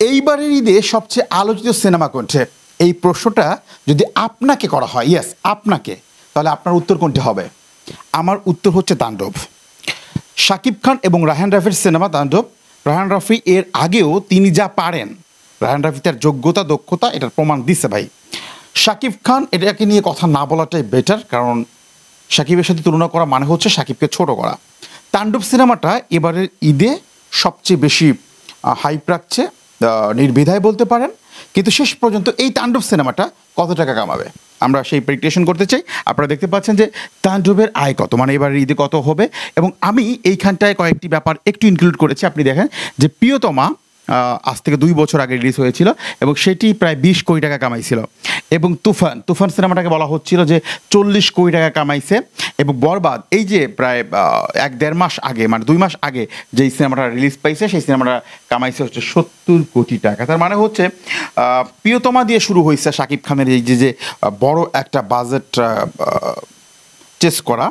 এইবারের ঈদে সবচেয়ে আলোচিত সিনেমা কোনটি? এই প্রশ্নটা যদি আপনাকে করা হয়, ইয়েস আপনাকে, তাহলে আপনার উত্তর কোনটি হবে? আমার উত্তর হচ্ছে তাণ্ডব। শাকিব খান এবং রায়হান রাফির সিনেমা তাণ্ডব। রায়হান রাফি এর আগেও তিনি যা পারেন, রায়হান রাফি তার যোগ্যতা দক্ষতা এটার প্রমাণ দিচ্ছে ভাই। শাকিব খান এটাকে নিয়ে কথা না বলাটাই বেটার, কারণ শাকিবের সাথে তুলনা করা মানে হচ্ছে শাকিবকে ছোট করা। তাণ্ডব সিনেমাটা এবারের ঈদে সবচেয়ে বেশি হাইপ রাখছে, নির্দ্বিধায় বলতে পারেন। কিন্তু শেষ পর্যন্ত এই তাণ্ডব সিনেমাটা কত টাকা কামাবে আমরা সেই প্রেডিকশন করতে চাই। আপনারা দেখতে পাচ্ছেন যে তাণ্ডবের আয় কত, মানে এবার ঈদে কত হবে। এবং আমি এইখানটায় কয়েকটি ব্যাপার একটু ইনক্লুড করেছি। আপনি দেখেন যে প্রিয়তমা আজ থেকে 2 বছর আগে রিলিজ হয়েছিল এবং সেটি প্রায় 20 কোটি টাকা কামাইছিল। এবং তুফান সিনেমাটাকে বলা হচ্ছিল যে 40 কোটি টাকা কামাইছে। এবং বরবাদ এই যে প্রায় 1-1.5 মাস আগে, মানে 2 মাস আগে যেই সিনেমাটা রিলিজ পাইছে, সেই সিনেমাটা কামাইছে হচ্ছে 70 কোটি টাকা। তার মানে হচ্ছে প্রিয়তমা দিয়ে শুরু হয়েছে শাকিব খানের এই যে বড় একটা বাজেট চেস করা।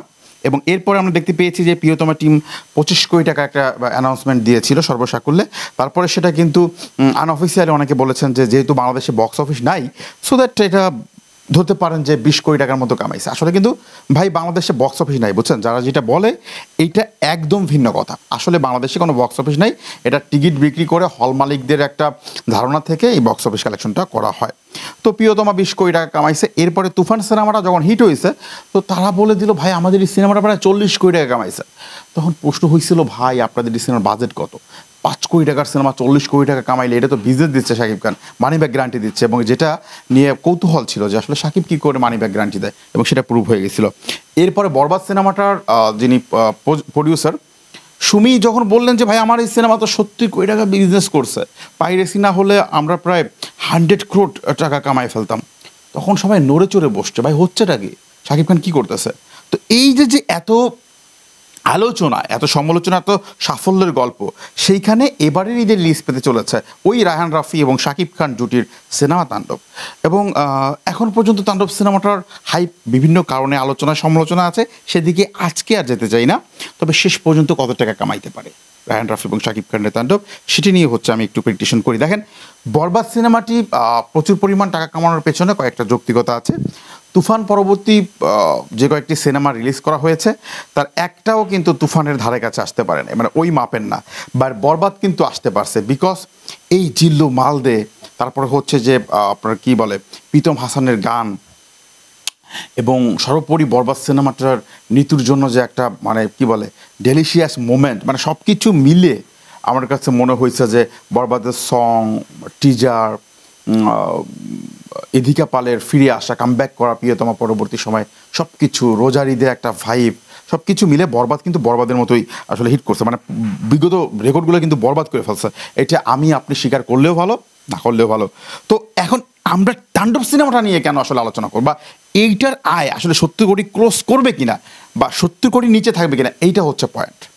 এবং এরপরে আমরা দেখতে পেয়েছি যে প্রিয়তমা টিম 25 কোটি টাকা একটা অ্যানাউন্সমেন্ট দিয়েছিল সর্বসাকুল্যে। তারপরে সেটা কিন্তু আনঅফিসিয়ালি অনেকে বলেছেন যে যেহেতু বাংলাদেশে বক্স অফিস নাই, সো দ্যাট এটা ধরতে পারেন যে 20 কোটি টাকার মতো কামাইছে। আসলে কিন্তু ভাই বাংলাদেশে বক্স অফিস নাই, বুঝছেন? যারা যেটা বলে এইটা একদম ভিন্ন কথা। আসলে বাংলাদেশে কোনো বক্স অফিস নাই, এটা টিকিট বিক্রি করে হল মালিকদের একটা ধারণা থেকে এই বক্স অফিস কালেকশনটা করা হয়। তো প্রিয়তমা 20 কোটি টাকা কামাইছে। এরপরে তুফান সিনেমাটা যখন হিট হয়েছে, তো তারা বলে দিল ভাই আমাদের এই সিনেমাটা প্রায় 40 কোটি টাকা কামাইছে। তখন প্রশ্ন হয়েছিল ভাই আপনাদের এই সিনেমার বাজেট কত? 5 কোটি টাকার সিনেমা 40 কোটি টাকা কামাইলে এটা তো বিজনেস দিচ্ছে Shakib Khan, money back guarantee দিচ্ছে। এবং যেটা নিয়ে কৌতূহল ছিল যে আসলে শাকিব কী করে মানি ব্যাক গ্যারান্টি দেয়, এবং সেটা প্রুভ হয়ে গেছিলো। এরপরে বরবাদ সিনেমাটার যিনি প্রডিউসার সুমি যখন বললেন যে ভাই আমার এই সিনেমা তো 70 কোটি টাকা বিজনেস করছে, পাইরেসি না হলে আমরা প্রায় 100 কোটি টাকা কামাই ফেলতাম, তখন সবাই নড়ে চড়ে বসছে ভাই হচ্ছেটা কি, শাকিব খান কী করতেছে? তো এই যে এত আলোচনা, এত সমালোচনা, এত সাফল্যের গল্প, সেইখানে এবারের ঈদের রিলিজ পেতে চলেছে ওই রায়হান রাফি এবং শাকিব খান জুটির সিনেমা তাণ্ডব। এবং এখন পর্যন্ত তাণ্ডব সিনেমাটার হাইপ বিভিন্ন কারণে আলোচনা সমালোচনা আছে, সেদিকে আজকে আর যেতে চাই না। তবে শেষ পর্যন্ত কত টাকা কামাইতে পারে রায়হান রাফি এবং শাকিব খানের তাণ্ডব, সেটি নিয়ে হচ্ছে আমি একটু প্রেডিকশন করি। দেখেন, বরবাদ সিনেমাটি প্রচুর পরিমাণ টাকা কামানোর পেছনে কয়েকটা যৌক্তিকতা আছে। তুফান পরবর্তী যে কয়েকটি সিনেমা রিলিজ করা হয়েছে তার একটাও কিন্তু তুফানের ধারে কাছে আসতে পারে না, মানে ওই মাপের না। বাট বরবাদ কিন্তু আসতে পারছে বিকজ এই জিল্লু মালদে, তারপরে হচ্ছে যে আপনার কি বলে প্রীতম হাসানের গান, এবং সর্বোপরি বরবাদ সিনেমাটার নিতুর জন্য যে একটা মানে কি বলে ডেলিশিয়াস মোমেন্ট, মানে সব কিছু মিলে আমার কাছে মনে হয়েছে যে বরবাদের সং, টিজার, এদিকা পালের ফিরে আসা, কামব্যাক করা প্রিয়তমা পরবর্তী সময়, সব কিছু রোজার ঈদে একটা ভাইব, সব কিছু মিলে বরবাদ কিন্তু বরবাদের মতোই আসলে হিট করছে। মানে বিগত রেকর্ডগুলো কিন্তু বরবাদ করে ফেলছে। এটা আমি আপনি স্বীকার করলেও ভালো, না করলেও ভালো। তো এখন আমরা তাণ্ডব সিনেমাটা নিয়ে কেন আসলে আলোচনা করব, বা এইটার আয় আসলে 70 কোটি ক্রস করবে কিনা, বা 70 কোটির নিচে থাকবে কিনা, এইটা হচ্ছে পয়েন্ট।